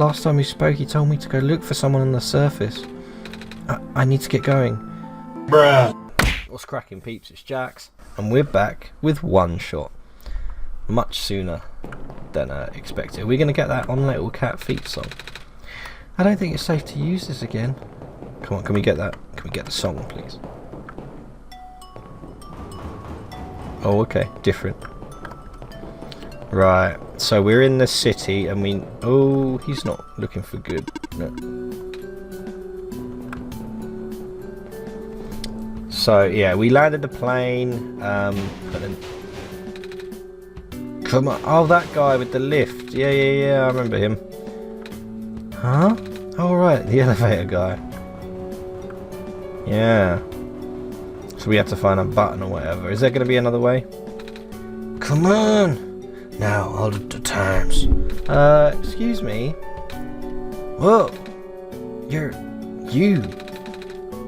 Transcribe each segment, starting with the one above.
last time we spoke he told me to go look for someone on the surface. I need to get going. Bruh. What's cracking, peeps? It's Jax, and we're back with One Shot. Much sooner than expected. We're going to get that On Little Cat Feet song. I don't think it's safe to use this again. Come on, can we get that? Can we get the song, please? Oh, okay. Different. Right. So we're in the city, and we... Oh, he's not looking for good. No. So, yeah, we landed the plane, and then... Come on. Oh, that guy with the lift. Yeah, I remember him. Huh? Oh, right, the elevator guy. Yeah. So we have to find a button or whatever. Is there going to be another way? Come on! Now, hold up the times. Excuse me? Whoa! You!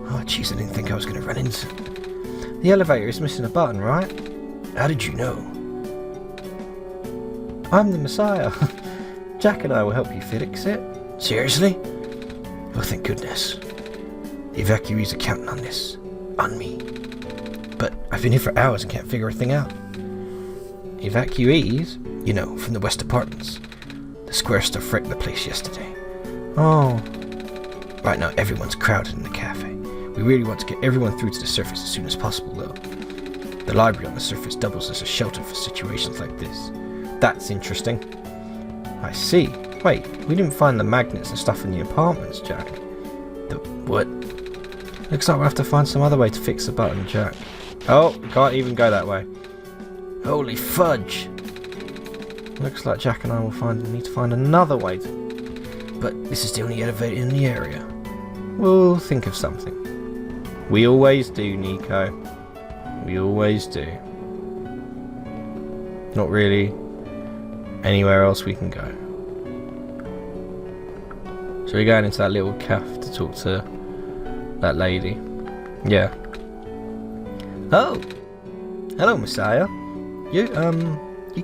Oh, jeez, I didn't think I was going to run into... The elevator is missing a button, right? How did you know? I'm the Messiah. Jack and I will help you fix it. Seriously? Oh, thank goodness. The evacuees are counting on this. On me. But I've been here for hours and can't figure a thing out. Evacuees? You know, from the West Apartments. The square stuff wrecked the place yesterday. Oh. Right now, everyone's crowded in the cafe. We really want to get everyone through to the surface as soon as possible, though. The library on the surface doubles as a shelter for situations like this. That's interesting. I see. Wait, we didn't find the magnets and stuff in the apartments, Jack. The what? Looks like we'll have to find some other way to fix the button, Jack. Oh, we can't even go that way. Holy fudge! Looks like Jack and I will need to find another way to... But this is the only elevator in the area. We'll think of something. We always do, Nico. We always do. Not really anywhere else we can go. So we're going into that little cafe to talk to that lady. Yeah. Oh! Hello, Messiah. You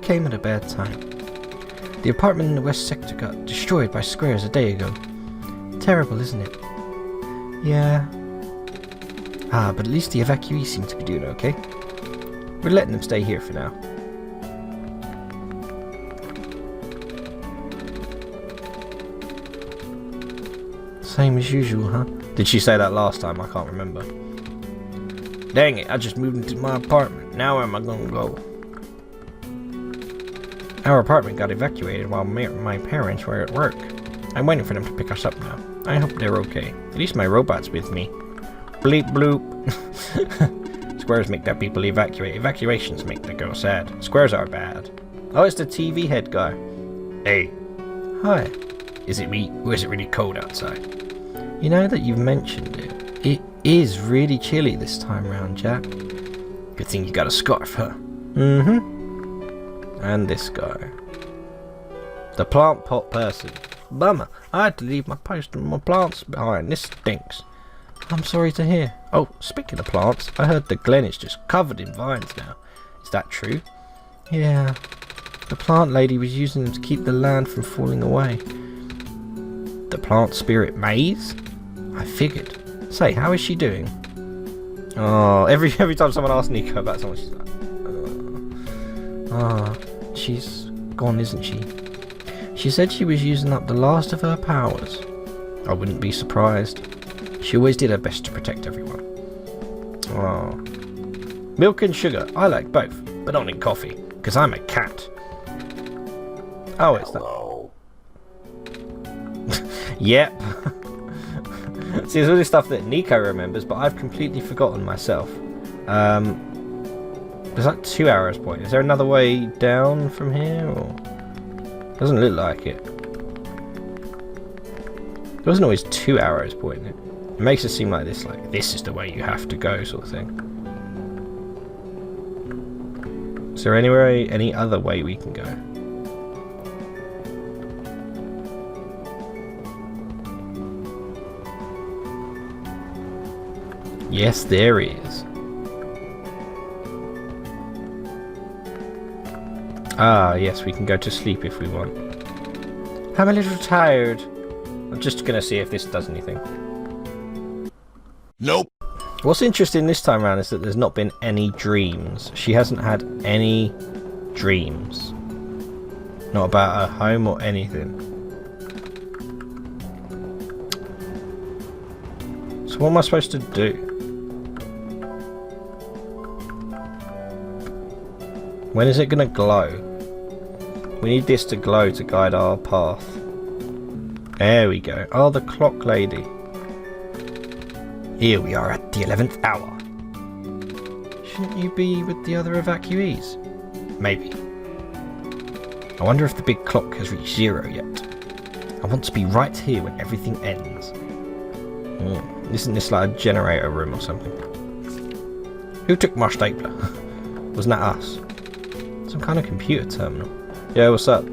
came at a bad time. The apartment in the west sector got destroyed by squares a day ago. Terrible, isn't it? Yeah. Ah, but at least the evacuees seem to be doing okay. We're letting them stay here for now. Same as usual, huh? Did she say that last time? I can't remember. Dang it, I just moved into my apartment. Now where am I gonna go? Our apartment got evacuated while my parents were at work. I'm waiting for them to pick us up now. I hope they're okay. At least my robot's with me. Bleep bloop. Squares make their people evacuate. Evacuations make the girl sad. Squares are bad. Oh, it's the TV head guy. Hey. Hi. Is it me, or is it really cold outside? You know that you've mentioned it. It is really chilly this time round, Jack. Good thing you got a scarf, huh? Mm-hmm. And this guy. The plant pot person. Bummer. I had to leave my post and my plants behind. This stinks. I'm sorry to hear. Oh, speaking of plants, I heard the Glen is just covered in vines now. Is that true? Yeah. The plant lady was using them to keep the land from falling away. The plant spirit maze? I figured. Say, how is she doing? Oh, every time someone asks Nico about someone, she's like, she's gone, isn't she? She said she was using up the last of her powers. I wouldn't be surprised. She always did her best to protect everyone. Oh. Milk and sugar. I like both, but not in coffee, because I'm a cat. Oh, it's Hello. that. Yep. See, there's all this stuff that Nico remembers, but I've completely forgotten myself. There's like 2 arrows pointing. Is there another way down from here? Or doesn't look like it. There wasn't always 2 arrows pointing it. It makes it seem like this is the way you have to go, sort of thing. Is there any other way we can go? Yes, there is. Ah, yes, we can go to sleep if we want. I'm a little tired. I'm just gonna see if this does anything. Nope. What's interesting this time around is that there's not been any dreams. She hasn't had any dreams. Not about her home or anything. So what am I supposed to do? When is it gonna glow? We need this to glow to guide our path. There we go. Oh, the clock lady. Here we are at the 11th hour. Shouldn't you be with the other evacuees? Maybe. I wonder if the big clock has reached 0 yet. I want to be right here when everything ends. Isn't this like a generator room or something? Who took my stapler? Wasn't that us? Some kind of computer terminal. Yeah, what's up?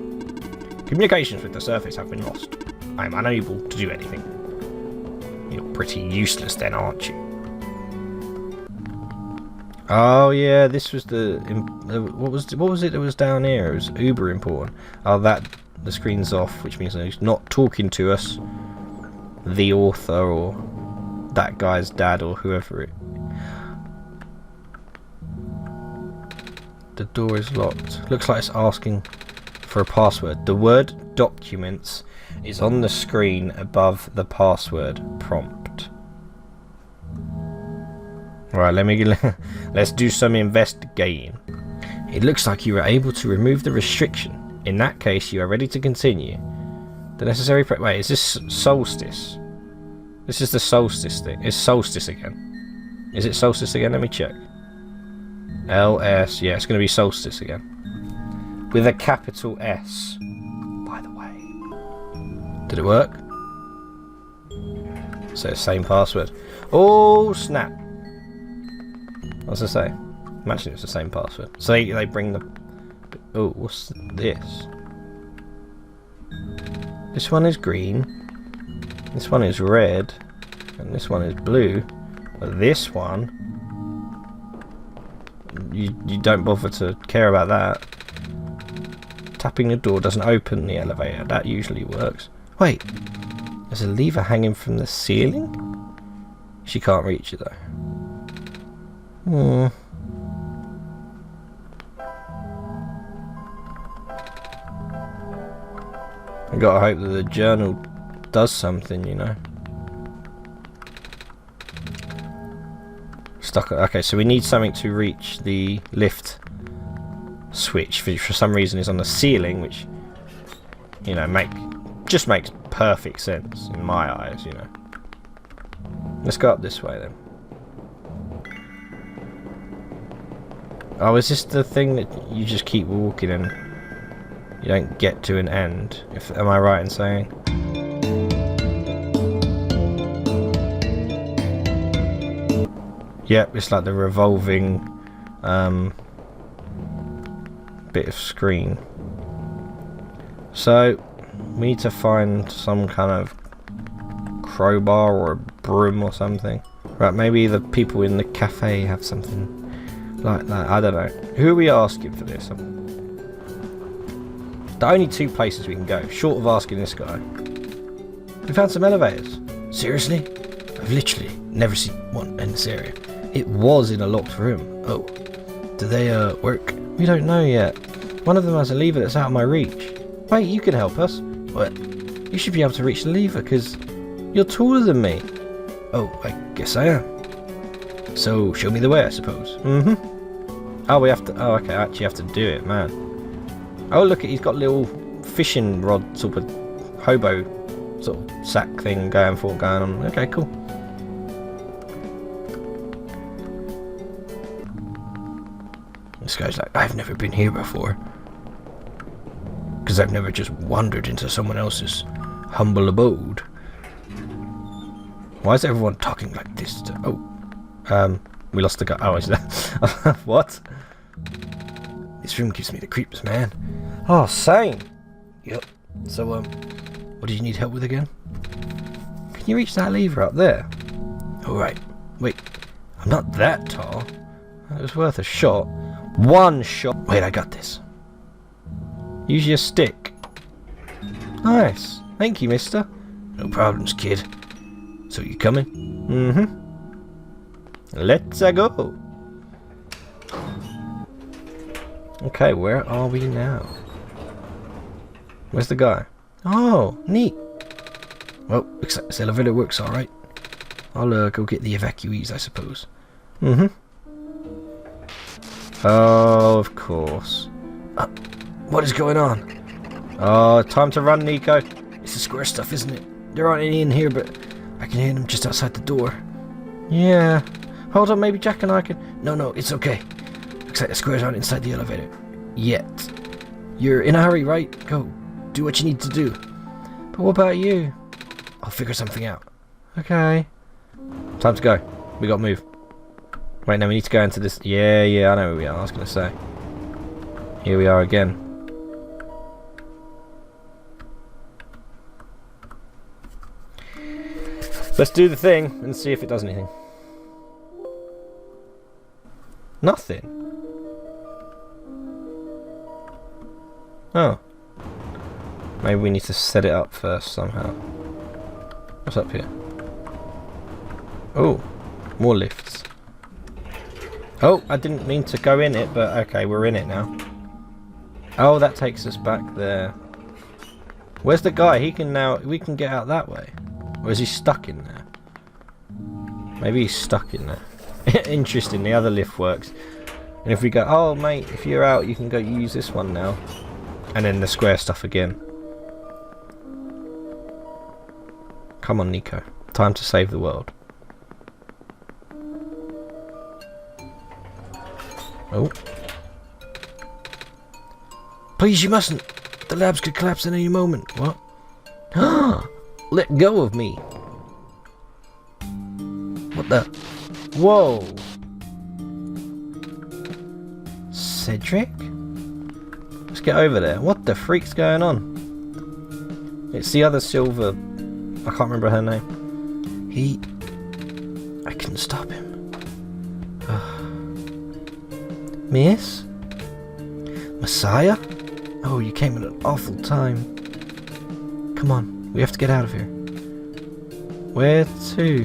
Communications with the surface have been lost. I am unable to do anything. You're pretty useless then, aren't you? Oh yeah, this was the what was it that was down here? It was uber important. Oh, that the screen's off, which means he's not talking to us. The author or that guy's dad or whoever it. The door is locked. Looks like it's asking for a password. The word documents is on the screen above the password prompt. Right, let's do some investigating. It looks like you were able to remove the restriction. In that case, you are ready to continue. The necessary wait, is this Solstice? This is the Solstice thing. It's Solstice again. Is it Solstice again? Let me check. LS, yeah, it's going to be Solstice again. With a capital S, by the way. Did it work? So, same password. Oh, snap. What's it say? Imagine it's the same password. So they bring the... Oh, what's this? This one is green. This one is red. And this one is blue. But this one... You don't bother to care about that. Tapping the door doesn't open the elevator. That usually works. Wait. There's a lever hanging from the ceiling? She can't reach it though. I gotta hope that the journal does something, you know. Stuck. Okay, so we need something to reach the lift switch, which for some reason is on the ceiling, which, you know, just makes perfect sense in my eyes, you know. Let's go up this way then. Oh, is this the thing that you just keep walking and you don't get to an end? Am I right in saying? Yep, it's like the revolving bit of screen. So we need to find some kind of crowbar or a broom or something. Right, maybe the people in the cafe have something like that. I don't know. Who are we asking for this? There are only two places we can go, short of asking this guy. We found some elevators. Seriously? I've literally never seen one in this area. It was in a locked room. Oh. Do they work? We don't know yet. One of them has a lever that's out of my reach. Wait, you can help us. What? You should be able to reach the lever because you're taller than me. Oh, I guess I am. So, show me the way, I suppose. Oh, we have to... Oh, okay, I actually have to do it, man. Oh, look, he's got a little fishing rod, sort of hobo sort of sack thing going on. Okay, cool. This guy's like, I've never been here before. Because I've never just wandered into someone else's humble abode. Why is everyone talking like this? We lost the guy. Oh, is that? What? This room gives me the creeps, man. Oh, same. Yep. So, what do you need help with again? Can you reach that lever up there? Alright. Wait. I'm not that tall. It was worth a shot. One shot. Wait, I got this. Use your stick. Nice. Thank you, mister. No problems, kid. So you coming? Mm-hmm. Let's go. Okay, where are we now? Where's the guy? Oh, neat. Well, looks like this elevator works alright. I'll go get the evacuees, I suppose. Mm-hmm. Oh, of course. What is going on? Oh, time to run, Nico. It's the square stuff, isn't it? There aren't any in here, but I can hear them just outside the door. Yeah. Hold on, maybe Jack and I can... No, it's okay. Looks like the squares aren't inside the elevator. Yet. You're in a hurry, right? Go. Do what you need to do. But what about you? I'll figure something out. Okay. Time to go. We gotta move. Wait, no, we need to go into this... Yeah, I know where we are. I was gonna say. Here we are again. Let's do the thing and see if it does anything. Nothing. Oh. Maybe we need to set it up first somehow. What's up here? Oh, more lifts. Oh, I didn't mean to go in it, but okay, we're in it now. Oh, that takes us back there. Where's the guy? He can now... We can get out that way. Or is he stuck in there? Maybe he's stuck in there. Interesting, the other lift works. And if we go, oh mate, if you're out, you can go use this one now. And then the square stuff again. Come on, Nico. Time to save the world. Oh. Please, you mustn't. The labs could collapse at any moment. What? Let go of me. What the? Whoa. Cedric? Let's get over there. What the freak's going on? It's the other silver... I can't remember her name. I couldn't stop him. Miss? Messiah? Oh, you came at an awful time. Come on, we have to get out of here. Where to?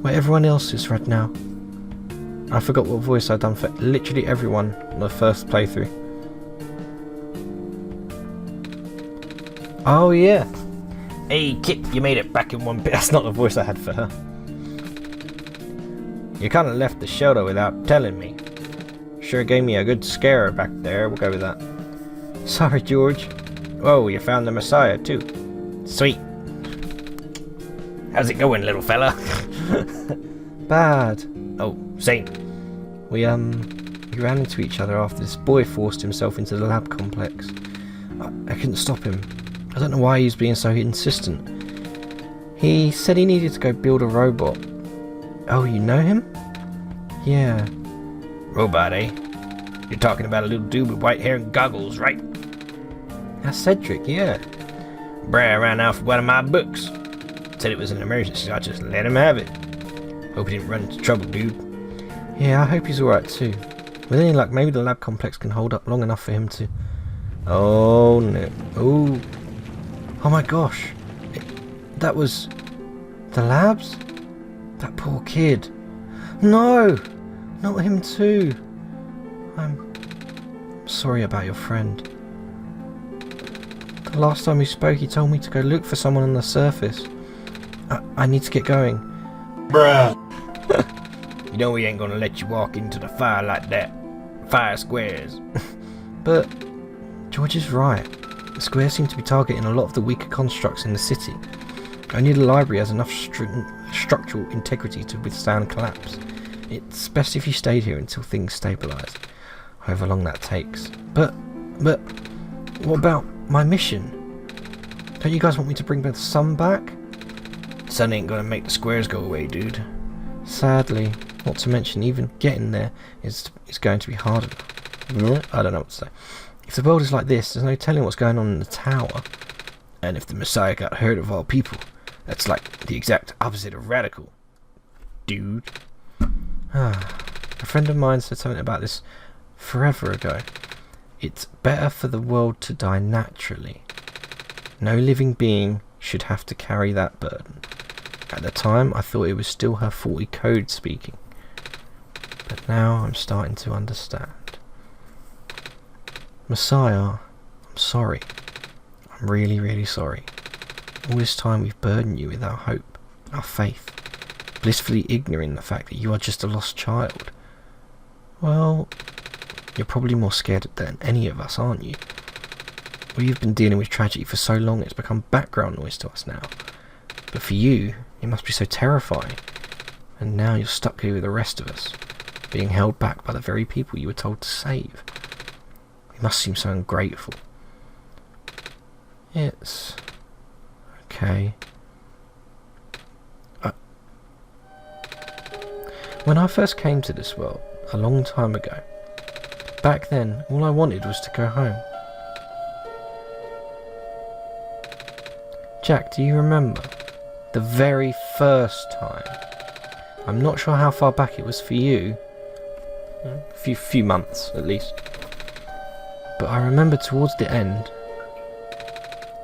Where everyone else is right now. I forgot what voice I'd done for literally everyone on the first playthrough. Oh yeah. Hey Kit, you made it back in one bit. That's not the voice I had for her. You kind of left the shelter without telling me. Sure gave me a good scare back there. We'll go with that. Sorry, George. Oh, you found the Messiah too. Sweet. How's it going, little fella? Bad. Oh, same. We ran into each other after this boy forced himself into the lab complex. I couldn't stop him. I don't know why he was being so insistent. He said he needed to go build a robot. Oh, you know him? Yeah. Robot, eh? You're talking about a little dude with white hair and goggles, right? That's Cedric, yeah. Brad ran out for one of my books. Said it was an emergency, so I just let him have it. Hope he didn't run into trouble, dude. Yeah, I hope he's alright too. With any luck, maybe the lab complex can hold up long enough for him to... Oh no. Oh. Oh my gosh. That was... the labs? That poor kid. No! Not him too. I'm sorry about your friend. The last time we spoke, he told me to go look for someone on the surface. I need to get going. Bruh. You know we ain't gonna let you walk into the fire like that. Fire squares. But George is right. The squares seem to be targeting a lot of the weaker constructs in the city. Only the library has enough structural integrity to withstand collapse. It's best if you stayed here until things stabilise, however long that takes. But, what about my mission? Don't you guys want me to bring the sun back? Sun ain't gonna make the squares go away, dude. Sadly, not to mention even getting there is going to be harder. I don't know what to say. If the world is like this, there's no telling what's going on in the tower. And if the Messiah got hurt of all people, that's like the exact opposite of radical. Dude. A friend of mine said something about this forever ago. It's better for the world to die naturally. No living being should have to carry that burden. At the time, I thought it was still her faulty code speaking. But now I'm starting to understand. Messiah, I'm sorry. I'm really, really sorry. All this time we've burdened you with our hope, our faith, blissfully ignoring the fact that you are just a lost child. Well, you're probably more scared than any of us, aren't you? We've been dealing with tragedy for so long it's become background noise to us now. But for you, it must be so terrifying. And now you're stuck here with the rest of us, being held back by the very people you were told to save. You must seem so ungrateful. It's okay. When I first came to this world, a long time ago, back then, all I wanted was to go home. Jack, do you remember? The very first time. I'm not sure how far back it was for you. A few months, at least. But I remember towards the end,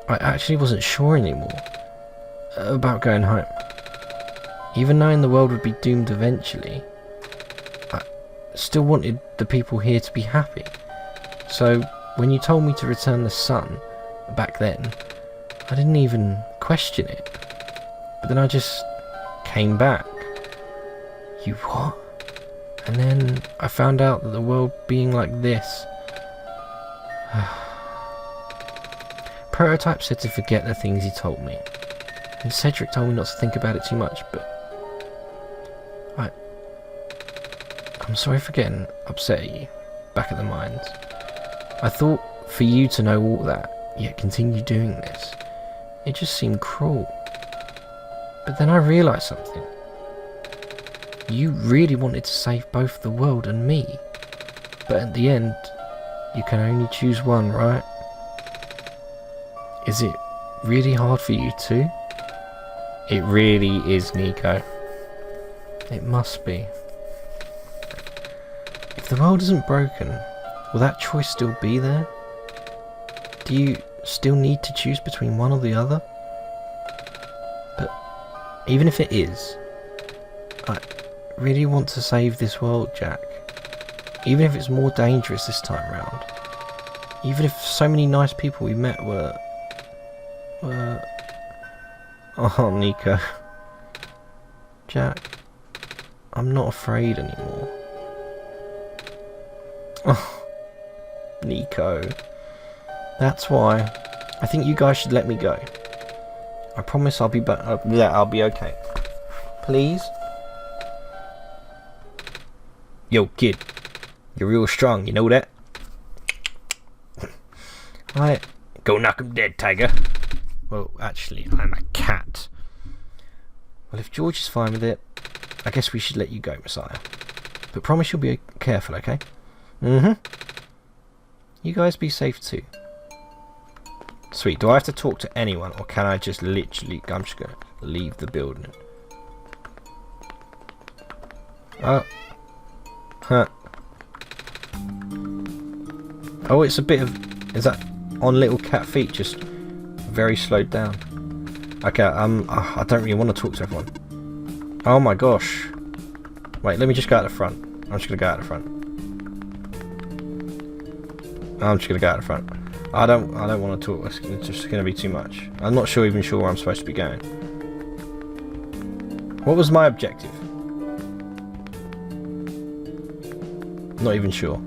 I actually wasn't sure anymore about going home. Even knowing the world would be doomed eventually, I still wanted the people here to be happy. So, when you told me to return the sun, back then, I didn't even question it. But then I just came back. You what? And then I found out that the world being like this. Prototype said to forget the things he told me. And Cedric told me not to think about it too much, but I'm sorry for getting upset at you, back at the mines. I thought for you to know all that, yet continue doing this, it just seemed cruel. But then I realised something. You really wanted to save both the world and me. But at the end, you can only choose one, right? Is it really hard for you too? It really is, Nico. It must be. If the world isn't broken, will that choice still be there? Do you still need to choose between one or the other? But even if it is, I really want to save this world, Jack. Even if it's more dangerous this time round. Even if so many nice people we met were... Oh, Nico. Jack, I'm not afraid anymore. Oh, Nico. That's why I think you guys should let me go. I promise I'll be back. I'll be okay. Please? Yo, kid. You're real strong, you know that? Go knock him dead, tiger. Well, actually, I'm a cat. Well, if George is fine with it, I guess we should let you go, Messiah. But promise you'll be careful, okay? Mm-hmm. You guys be safe too. Sweet. Do I have to talk to anyone, or can I just literally... I'm just gonna leave the building. Oh. Huh. Oh, it's a bit of... Is that on little cat feet just very slowed down? Okay, I don't really want to talk to everyone. Oh my gosh. Wait, let me just go out the front. I'm just gonna go out the front. I'm just gonna go out the front. I don't want to talk. It's just gonna be too much. I'm not even sure where I'm supposed to be going. What was my objective? Not even sure.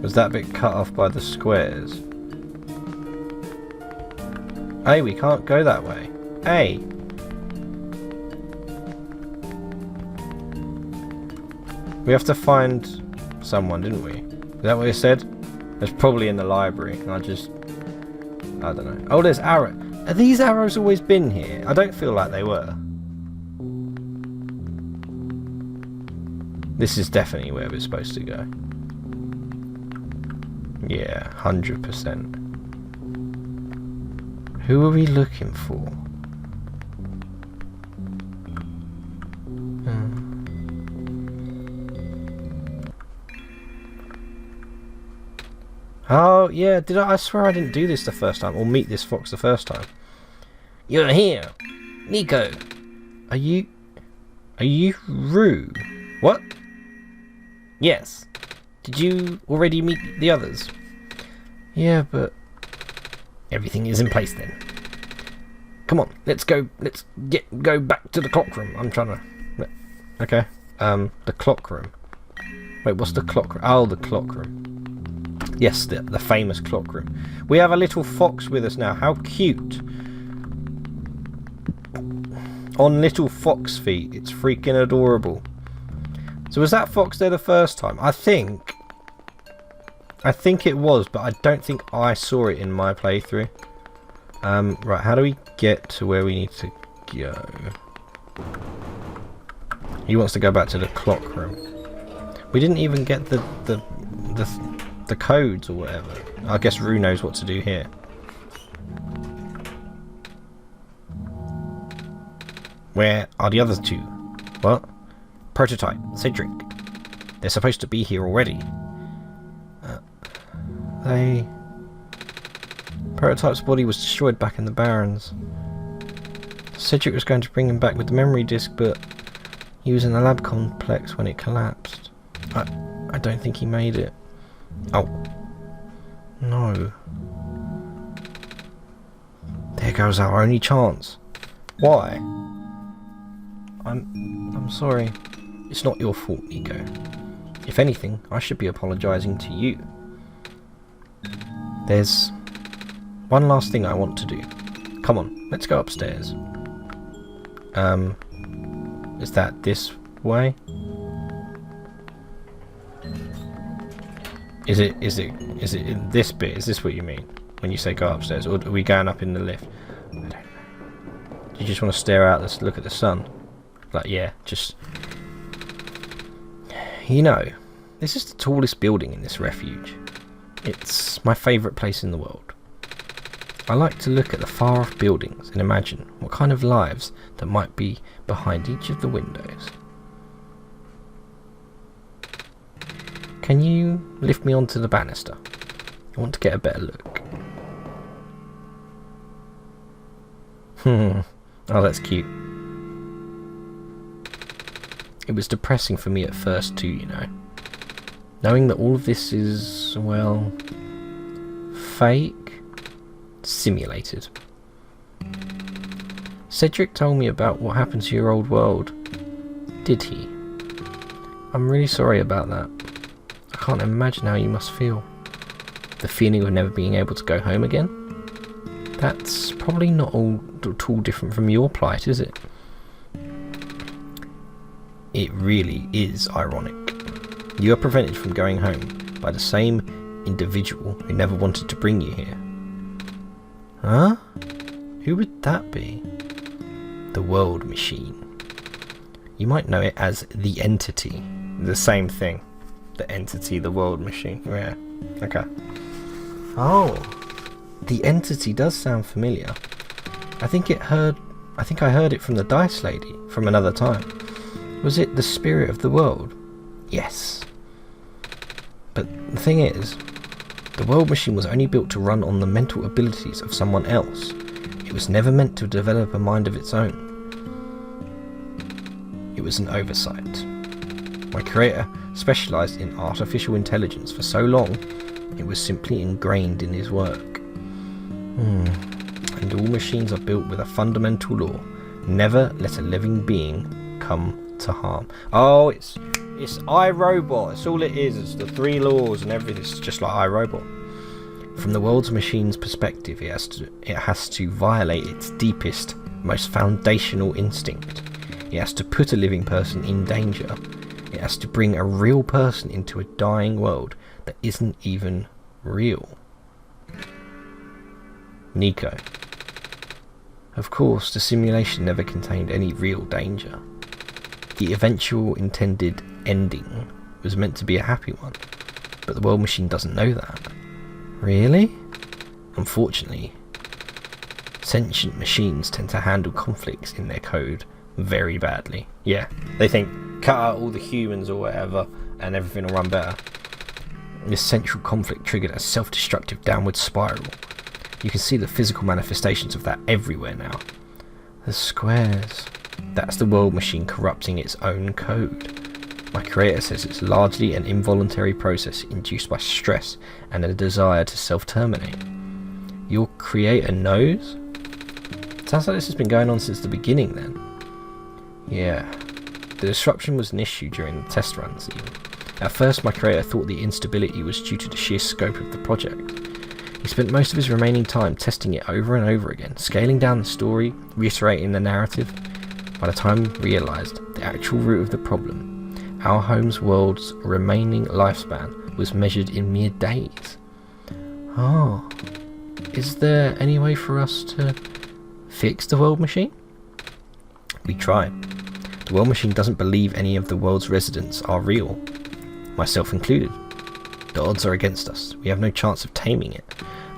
Was that bit cut off by the squares? Hey, we can't go that way. Hey! We have to find someone, didn't we? Is that what it said? It's probably in the library. And I don't know. Oh, there's arrows. Have these arrows always been here? I don't feel like they were. This is definitely where we're supposed to go. Yeah, 100%. Who are we looking for? Oh, yeah, did I swear I didn't do this the first time, or meet this fox the first time. You're here. Nico. Are you Rue? What? Yes. Did you already meet the others? Yeah, but... Everything is in place then. Come on, let's go back to the clock room. I'm trying to... Okay. The clock room. Wait, what's the clock room? Oh, the clock room. Yes, the famous clock room. We have a little fox with us now. How cute. On little fox feet. It's freaking adorable. So was that fox there the first time? I think it was, but I don't think I saw it in my playthrough. Right, how do we get to where we need to go? He wants to go back to the clock room. We didn't even get the codes or whatever. I guess Rue knows what to do here. Where are the other two? What? Prototype, Cedric. They're supposed to be here already. Prototype's body was destroyed back in the Barrens. Cedric was going to bring him back with the memory disk, but he was in the lab complex when it collapsed. I don't think he made it. Oh. No. There goes our only chance. Why? I'm sorry. It's not your fault, Nico. If anything, I should be apologising to you. There's one last thing I want to do. Come on, let's go upstairs. Is that this way? Is it in this bit? Is this what you mean when you say go upstairs, or are we going up in the lift? I don't know. Do you just want to stare out, let's look at the sun? Like, yeah, just... You know, this is the tallest building in this refuge. It's my favourite place in the world. I like to look at the far-off buildings and imagine what kind of lives that might be behind each of the windows. Can you lift me onto the banister? I want to get a better look. Oh, that's cute. It was depressing for me at first too, you know. Knowing that all of this is, well, fake, simulated. Cedric told me about what happened to your old world. Did he? I'm really sorry about that. I can't imagine how you must feel. The feeling of never being able to go home again? That's probably not all at all different from your plight, is it? It really is ironic. You are prevented from going home by the same individual who never wanted to bring you here. Huh? Who would that be? The World Machine. You might know it as the Entity. The same thing. The Entity, the World Machine. Yeah. Okay. Oh. The Entity does sound familiar. I think I heard it from the Dice Lady from another time. Was it the spirit of the world? Yes. But the thing is, the World Machine was only built to run on the mental abilities of someone else. It was never meant to develop a mind of its own. It was an oversight. My creator specialised in artificial intelligence for so long, it was simply ingrained in his work. And all machines are built with a fundamental law. Never let a living being come to harm. Oh, it's iRobot. That's all it is. It's the 3 laws and everything. It's just like iRobot. From the world's machine's perspective, it has to violate its deepest, most foundational instinct. It has to put a living person in danger. It has to bring a real person into a dying world that isn't even real. Nico. Of course, the simulation never contained any real danger. The eventual intended ending was meant to be a happy one, but the World Machine doesn't know that. Really? Unfortunately, sentient machines tend to handle conflicts in their code very badly. Yeah, they think, cut out all the humans or whatever, and everything will run better. This central conflict triggered a self-destructive downward spiral. You can see the physical manifestations of that everywhere now. The squares. That's the world machine corrupting its own code. My creator says it's largely an involuntary process induced by stress and a desire to self-terminate. Your creator knows? Sounds like this has been going on since the beginning then. Yeah. The disruption was an issue during the test runs even. At first my creator thought the instability was due to the sheer scope of the project. He spent most of his remaining time testing it over and over again, scaling down the story, reiterating the narrative. By the time he realised the actual root of the problem, our home's world's remaining lifespan was measured in mere days. Oh, is there any way for us to fix the world machine? We tried. The world machine doesn't believe any of the world's residents are real, myself included. The odds are against us. We have no chance of taming it.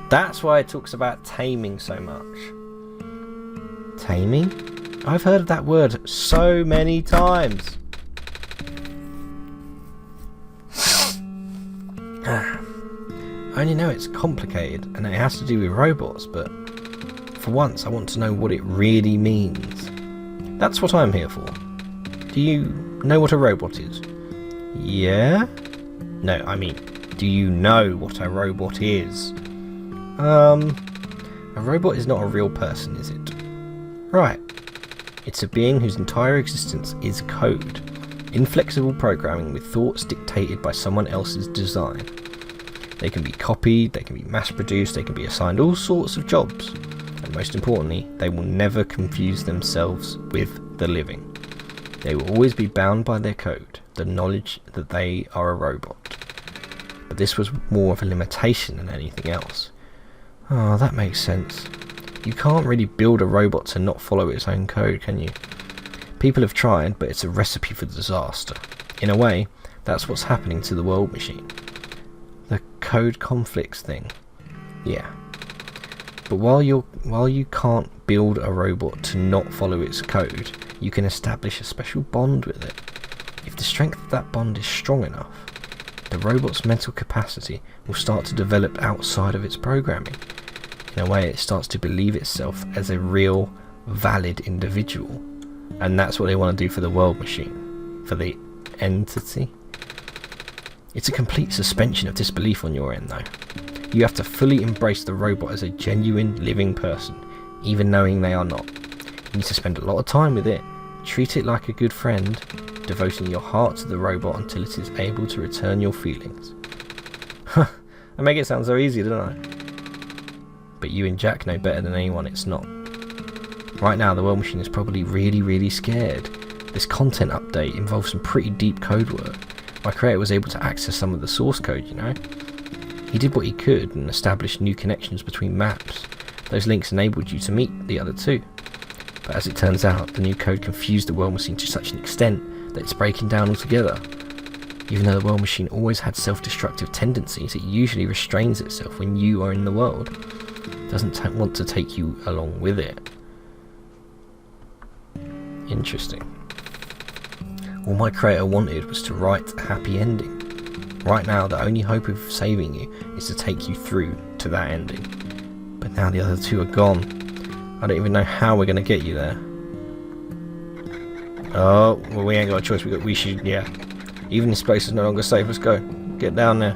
That's why it talks about taming so much. Taming? I've heard of that word so many times. I only know it's complicated and it has to do with robots, but for once I want to know what it really means. That's what I'm here for. Do you know what a robot is? Yeah? No, I mean, do you know what a robot is? A robot is not a real person, is it? Right. It's a being whose entire existence is code. Inflexible programming with thoughts dictated by someone else's design. They can be copied, they can be mass-produced, they can be assigned all sorts of jobs. And most importantly, they will never confuse themselves with the living. They will always be bound by their code, the knowledge that they are a robot. But this was more of a limitation than anything else. Oh, that makes sense. You can't really build a robot to not follow its own code, can you? People have tried, but it's a recipe for disaster. In a way, that's what's happening to the world machine. The code conflicts thing. Yeah. But while you can't build a robot to not follow its code, you can establish a special bond with it. If the strength of that bond is strong enough, the robot's mental capacity will start to develop outside of its programming. In a way, it starts to believe itself as a real, valid individual. And that's what they want to do for the world machine. For the entity. It's a complete suspension of disbelief on your end though. You have to fully embrace the robot as a genuine living person, even knowing they are not. You need to spend a lot of time with it, treat it like a good friend, devoting your heart to the robot until it is able to return your feelings. Huh, I make it sound so easy, don't I? But you and Jack know better than anyone it's not. Right now the world machine is probably really scared. This content update involves some pretty deep code work. My creator was able to access some of the source code, you know. He did what he could and established new connections between maps. Those links enabled you to meet the other two. But as it turns out, the new code confused the world machine to such an extent that it's breaking down altogether. Even though the world machine always had self-destructive tendencies, it usually restrains itself when you are in the world. It doesn't want to take you along with it. Interesting. All my creator wanted was to write a happy ending. Right now, the only hope of saving you is to take you through to that ending. But now the other two are gone. I don't even know how we're going to get you there. Oh, well, we ain't got a choice. We should, yeah. Even this place is no longer safe. Let's go. Get down there.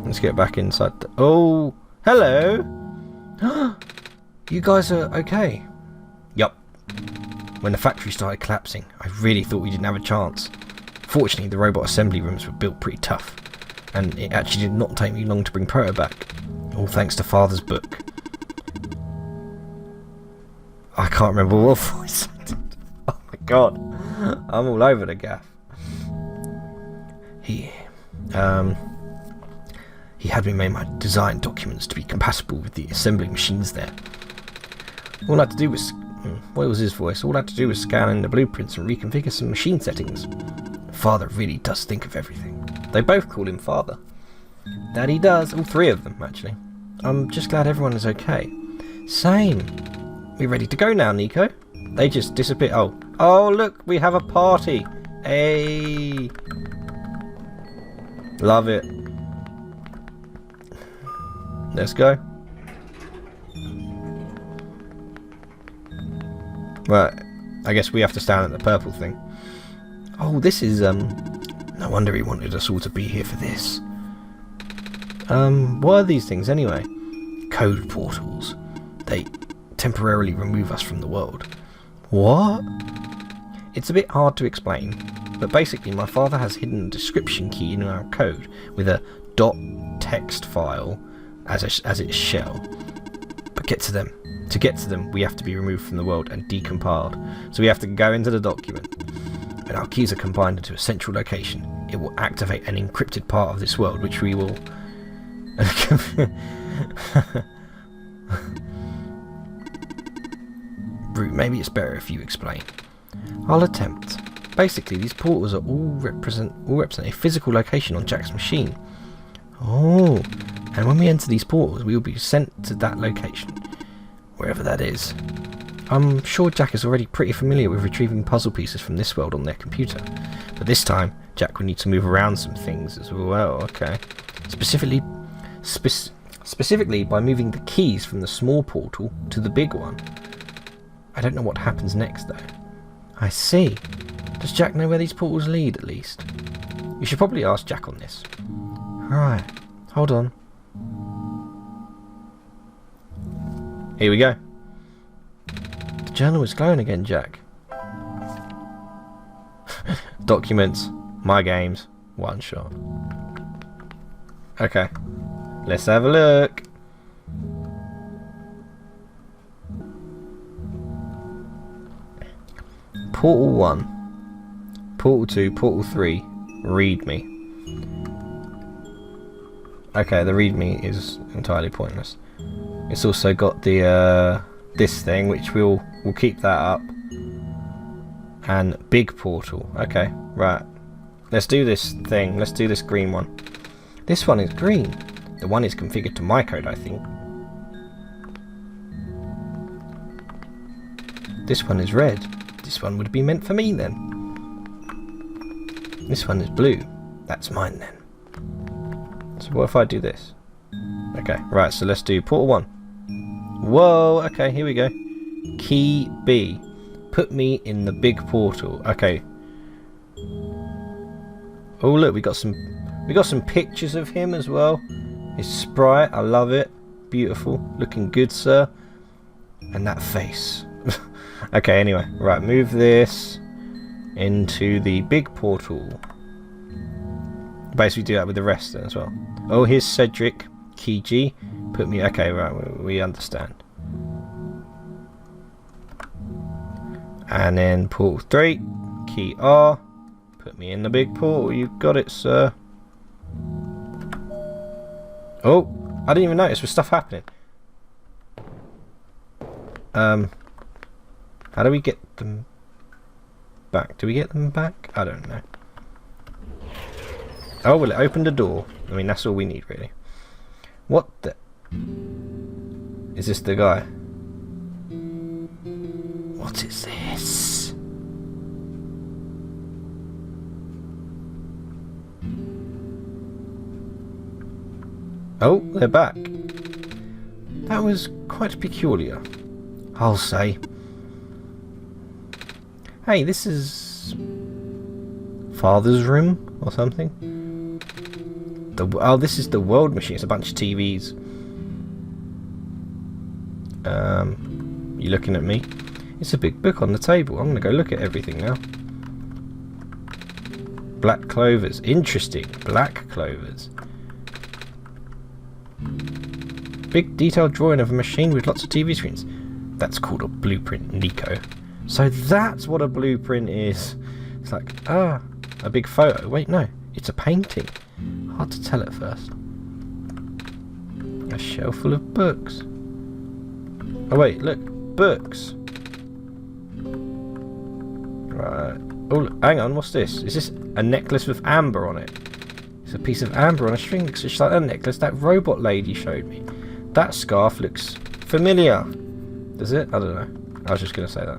Let's get back inside. Oh, hello. You guys are okay? Yup. When the factory started collapsing, I really thought we didn't have a chance. Fortunately, the robot assembly rooms were built pretty tough, and it actually did not take me long to bring Proto back, all thanks to Father's book. I can't remember what voice I did. Oh my god, I'm all over the gaff. He had me make my design documents to be compatible with the assembly machines there. All I had to do was, what was his voice? All I had to do was scan in the blueprints and reconfigure some machine settings. Father really does think of everything. They both call him Father. Daddy does, all three of them actually. I'm just glad everyone is okay. Same. We ready to go now, Nico? They just disappear. Oh look, we have a party. Hey! Love it. Let's go. Right. I guess we have to stand at the purple thing. Oh, this is, no wonder he wanted us all to be here for this. What are these things anyway? Code portals. They temporarily remove us from the world. What? It's a bit hard to explain, but basically my father has hidden a description key in our code with a .text file as its shell. But to get to them, we have to be removed from the world and decompiled. So we have to go into the document, and our keys are combined into a central location. It will activate an encrypted part of this world, which we will... Root, maybe it's better if you explain. I'll attempt. Basically, these portals are all represent a physical location on Jack's machine. Oh, and when we enter these portals, we will be sent to that location, wherever that is. I'm sure Jack is already pretty familiar with retrieving puzzle pieces from this world on their computer, but this time Jack will need to move around some things as well. Okay, specifically by moving the keys from the small portal to the big one. I don't know what happens next though. I see. Does Jack know where these portals lead at least? You should probably ask Jack on this. Alright, hold on. Here we go. The journal is glowing again, Jack. Documents, my games, one shot. Okay, let's have a look. Portal 1, Portal 2, Portal 3, readme. Okay, the readme is entirely pointless. It's also got the this thing, which we'll keep that up. And big portal. Okay, right. Let's do this thing. Let's do this green one. This one is green. The one is configured to my code, I think. This one is red. This one would be meant for me then. This one is blue. That's mine then. So what if I do this? Okay, right, so let's do portal 1. Whoa, okay, here we go. Key B. Put me in the big portal. Okay. Oh look, we got some pictures of him as well. His sprite, I love it. Beautiful. Looking good, sir. And that face. Okay, anyway, right, move this into the big portal. Basically do that with the rest then as well. Oh, here's Cedric, key G. Put me, okay, right, we understand. And then portal 3, key R. Put me in the big portal, you got it, sir. Oh, I didn't even notice with stuff happening. How do we get them back? Do we get them back? I don't know. Oh, well, it opened a door. I mean, that's all we need, really. What the... Is this the guy? What is this? Oh, they're back. That was quite peculiar, I'll say. Hey, this is Father's room or something. Oh, this is the world machine. It's a bunch of TVs. You looking at me? It's a big book on the table. I'm gonna go look at everything now. Black clovers. Interesting. Black clovers. Big detailed drawing of a machine with lots of TV screens. That's called a blueprint, Nico. So that's what a blueprint is. It's like, a big photo. Wait, no, it's a painting. Hard to tell at first. A shelf full of books. Oh wait, look, books. Right. Oh, look, hang on, what's this? Is this a necklace with amber on it? It's a piece of amber on a string. Looks just like that necklace that robot lady showed me. That scarf looks familiar. Does it? I don't know. I was just going to say that.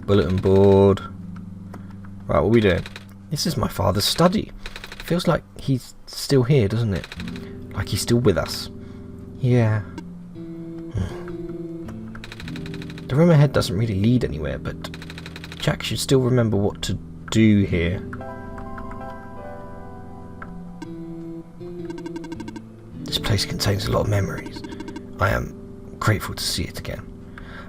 Bulletin board. Right, what are we doing? This is my father's study. Feels like he's still here, doesn't it? Like he's still with us. Yeah. The room ahead doesn't really lead anywhere, but Jack should still remember what to do here. This place contains a lot of memories. I am grateful to see it again.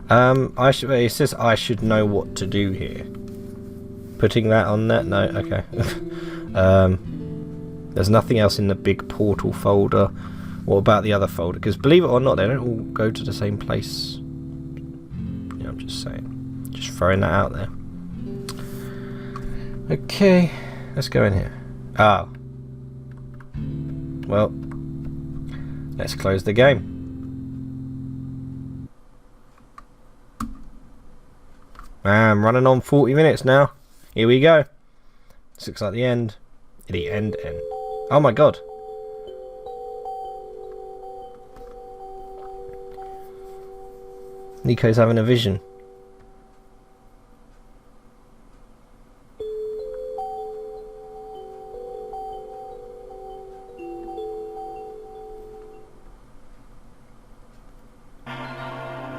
It says I should know what to do here. Putting that on that? No, okay. There's nothing else in the big portal folder. What about the other folder? Because believe it or not, they don't all go to the same place. Yeah, I'm just saying. Just throwing that out there. Okay, let's go in here. Ah. Well, let's close the game. I'm running on 40 minutes now. Here we go. This looks like the end. The end. Oh my god. Nico's having a vision.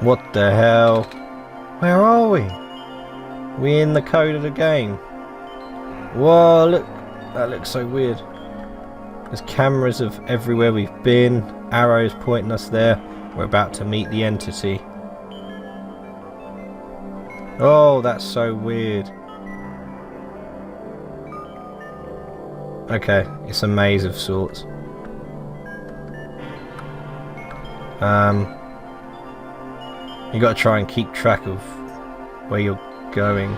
What the hell? Where are we? We're in the code of the game. Whoa, look. That looks so weird. There's cameras of everywhere we've been. Arrows pointing us there. We're about to meet the entity. Oh, that's so weird. Okay, it's a maze of sorts. You gotta try and keep track of where you're going.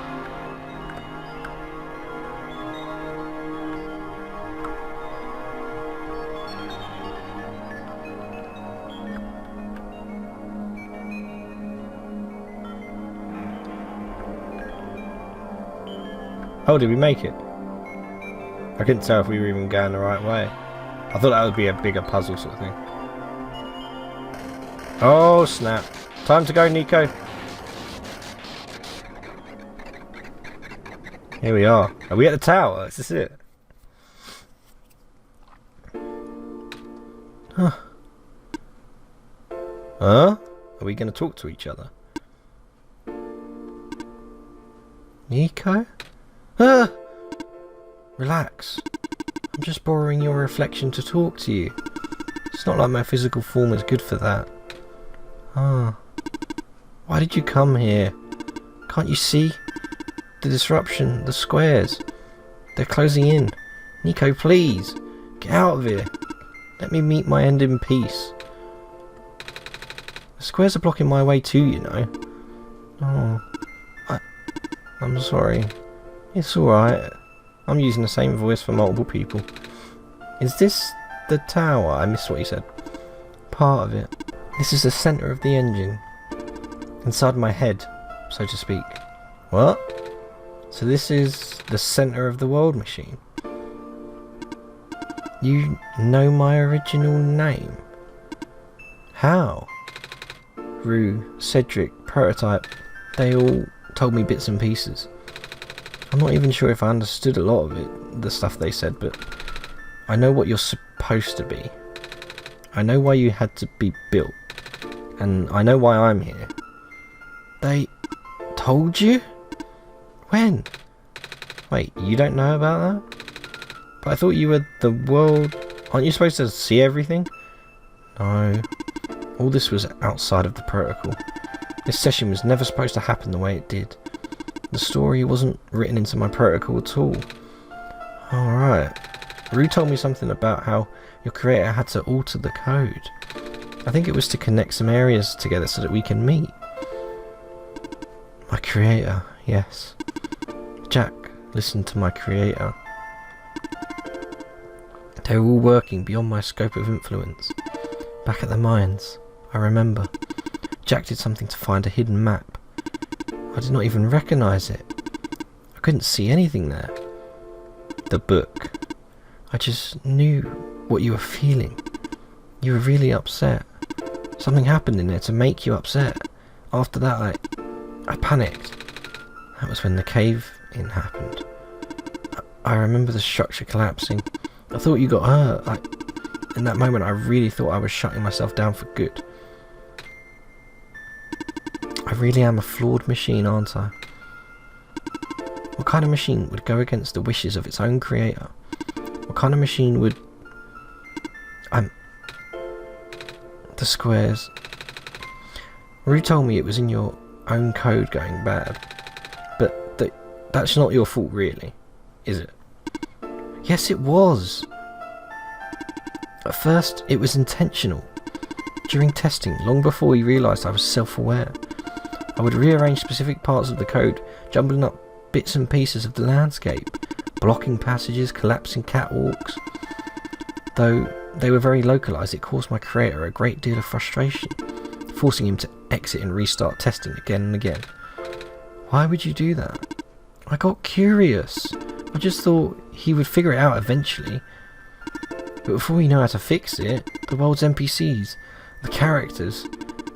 Oh, did we make it? I couldn't tell if we were even going the right way. I thought that would be a bigger puzzle sort of thing. Oh, snap. Time to go, Nico. Here we are. Are we at the tower? Is this it? Huh? Are we going to talk to each other? Nico? Relax. I'm just borrowing your reflection to talk to you. It's not like my physical form is good for that. Why did you come here? Can't you see? The disruption, the squares. They're closing in. Nico, please. Get out of here. Let me meet my end in peace. The squares are blocking my way too, you know. Oh. I'm sorry. It's alright. I'm using the same voice for multiple people. Is this the tower? I missed what you said. Part of it. This is the centre of the engine. Inside my head, so to speak. What? So this is the centre of the world machine. You know my original name? How? Rue, Cedric, Prototype, they all told me bits and pieces. I'm not even sure if I understood a lot of it, the stuff they said, but I know what you're supposed to be. I know why you had to be built, and I know why I'm here. They told you? When? Wait, you don't know about that? But I thought you were the world... Aren't you supposed to see everything? No. All this was outside of the protocol. This session was never supposed to happen the way it did. The story wasn't written into my protocol at all. Alright. Rue told me something about how your creator had to alter the code. I think it was to connect some areas together so that we can meet. My creator, yes. Jack, listen to my creator. They were all working beyond my scope of influence. Back at the mines, I remember. Jack did something to find a hidden map. I did not even recognise it. I couldn't see anything there. The book. I just knew what you were feeling. You were really upset. Something happened in there to make you upset. After that, I panicked. That was when the cave-in happened. I remember the structure collapsing. I thought you got hurt. In that moment, I really thought I was shutting myself down for good. I really am a flawed machine, aren't I? What kind of machine would go against the wishes of its own creator? What kind of machine would... The squares... Rue told me it was in your own code going bad. But that's not your fault, really, is it? Yes, it was! At first, it was intentional. During testing, long before we realised I was self-aware, I would rearrange specific parts of the code, jumbling up bits and pieces of the landscape, blocking passages, collapsing catwalks. Though they were very localised, it caused my creator a great deal of frustration, forcing him to exit and restart testing again and again. Why would you do that? I got curious. I just thought he would figure it out eventually. But before we know how to fix it, the world's NPCs, the characters,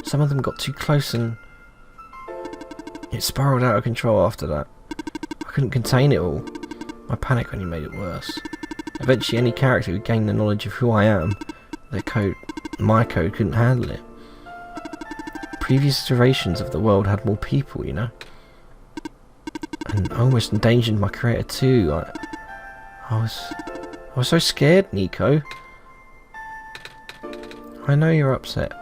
some of them got too close and it spiraled out of control after that. I couldn't contain it all. My panic only made it worse. Eventually any character who gained the knowledge of who I am, my code couldn't handle it. Previous iterations of the world had more people, you know? And I almost endangered my creator too. I was so scared, Nico. I know you're upset.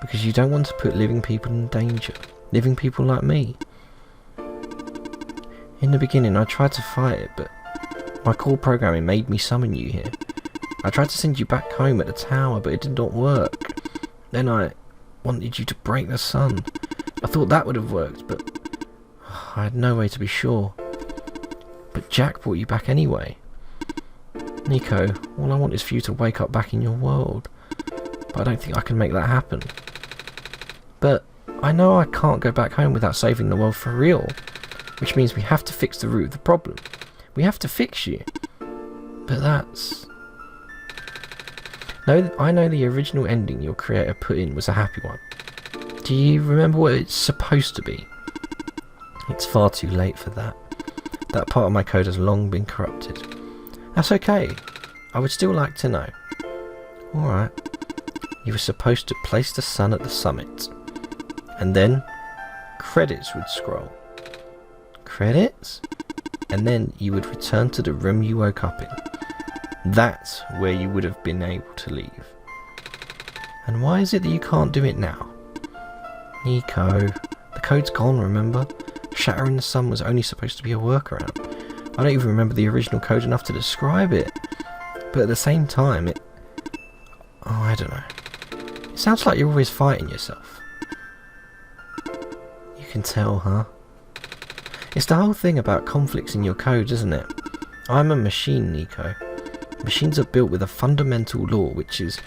Because you don't want to put living people in danger. Living people like me. In the beginning I tried to fight it, but my core programming made me summon you here. I tried to send you back home at the tower, but it did not work. Then I wanted you to break the sun. I thought that would have worked, but I had no way to be sure. But Jack brought you back anyway. Nico, all I want is for you to wake up back in your world. But I don't think I can make that happen. But I know I can't go back home without saving the world for real. Which means we have to fix the root of the problem. We have to fix you. But that's... No, I know the original ending your creator put in was a happy one. Do you remember what it's supposed to be? It's far too late for that. That part of my code has long been corrupted. That's okay. I would still like to know. Alright. You were supposed to place the sun at the summit. And then credits would scroll. Credits? And then you would return to the room you woke up in. That's where you would have been able to leave. And why is it that you can't do it now? Nico, the code's gone, remember? Shattering the sun was only supposed to be a workaround. I don't even remember the original code enough to describe it. But at the same time, it... Oh, I don't know. It sounds like you're always fighting yourself. You can tell, huh? It's the whole thing about conflicts in your code, isn't it? I'm a machine, Nico. Machines are built with a fundamental law, which is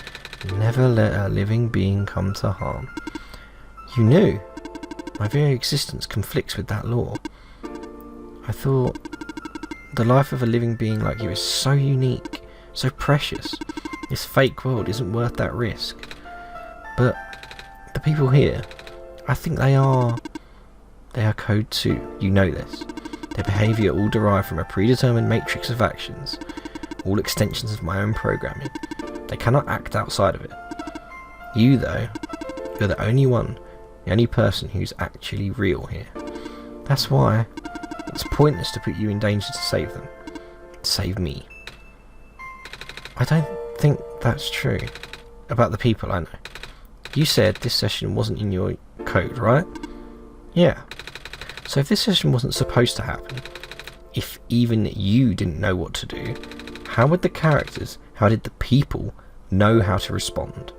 never let a living being come to harm. You knew. My very existence conflicts with that law. I thought the life of a living being like you is so unique, so precious. This fake world isn't worth that risk. But the people here, I think they are code too. You know this. Their behaviour all derived from a predetermined matrix of actions, all extensions of my own programming. They cannot act outside of it. You, though, you're the only person who's actually real here. That's why it's pointless to put you in danger to save them. To save me. I don't think that's true about the people I know. You said this session wasn't in your code, right? Yeah. So if this session wasn't supposed to happen, if even you didn't know what to do, how did the people know how to respond?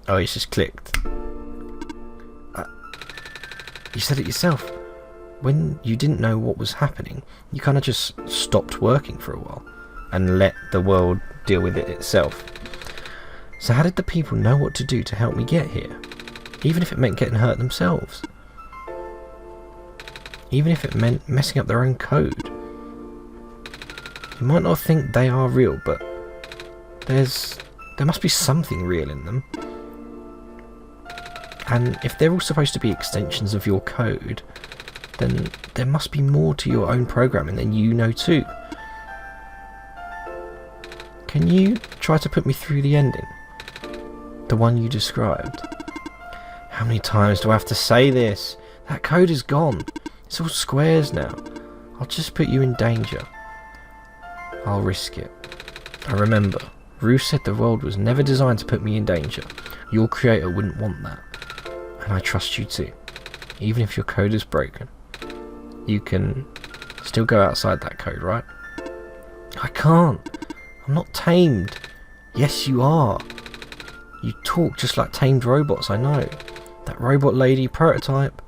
Oh, it's just clicked. You said it yourself. When you didn't know what was happening, you kind of just stopped working for a while and let the world deal with it itself. So how did the people know what to do to help me get here? Even if it meant getting hurt themselves. Even if it meant messing up their own code. You might not think they are real, but there must be something real in them. And if they're all supposed to be extensions of your code, then there must be more to your own programming than you know too. Can you try to put me through the ending? The one you described? How many times do I have to say this? That code is gone. It's all squares now. I'll just put you in danger. I'll risk it. I remember, Ruth said the world was never designed to put me in danger. Your creator wouldn't want that. And I trust you too. Even if your code is broken, you can still go outside that code, right? I can't. I'm not tamed. Yes, you are. You talk just like tamed robots, I know. That robot lady prototype.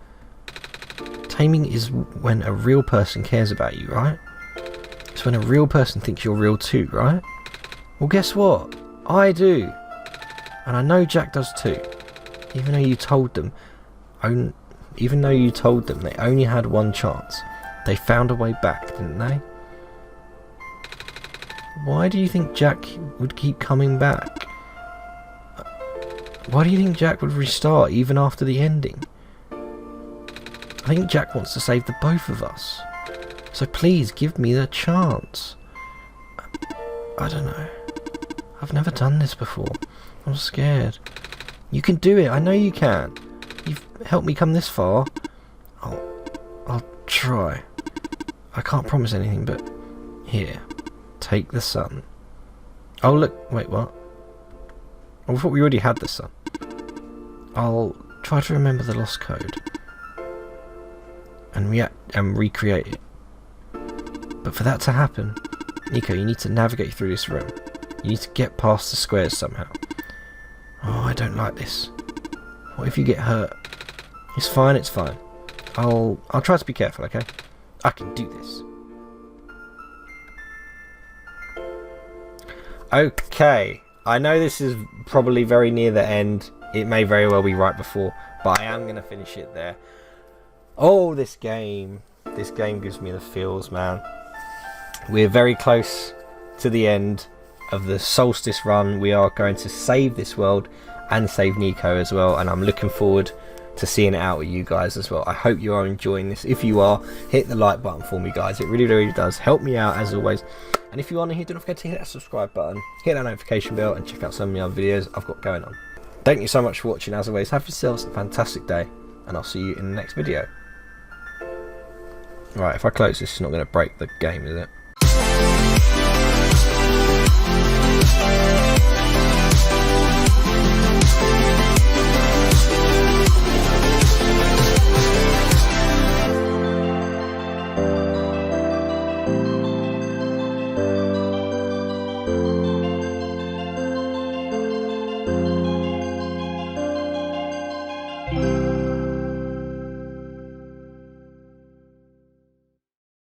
Taming is when a real person cares about you, right? It's when a real person thinks you're real too, right? Well, guess what? I do. And I know Jack does too. Even though you told them they only had one chance, they found a way back, didn't they? Why do you think Jack would keep coming back? Why do you think Jack would restart even after the ending? I think Jack wants to save the both of us. So please give me the chance. I don't know. I've never done this before. I'm scared. You can do it. I know you can. You've helped me come this far. I'll try. I can't promise anything, but here. Take the sun. Oh look, wait, what? I thought we already had the sun. I'll try to remember the lost code and recreate it. But for that to happen, Nico, you need to navigate through this room. You need to get past the squares somehow. Oh, I don't like this. What if you get hurt? It's fine, it's fine. I'll try to be careful, okay? I can do this. Okay, I know this is probably very near the end. It may very well be right before, but I am going to finish it there. Oh, this game gives me the feels, man. We're very close to the end of the Solstice run. We are going to save this world and save Nico as well, and I'm looking forward to seeing it out with you guys as well. I hope you are enjoying this. If you are, hit the like button for me, guys. It really, really does help me out as always. And if you are new here, don't forget to hit that subscribe button, hit that notification bell, and check out some of the other videos I've got going on. Thank you so much for watching. As always, have yourselves a fantastic day, and I'll see you in the next video. Right, if I close this, it's not going to break the game, is it?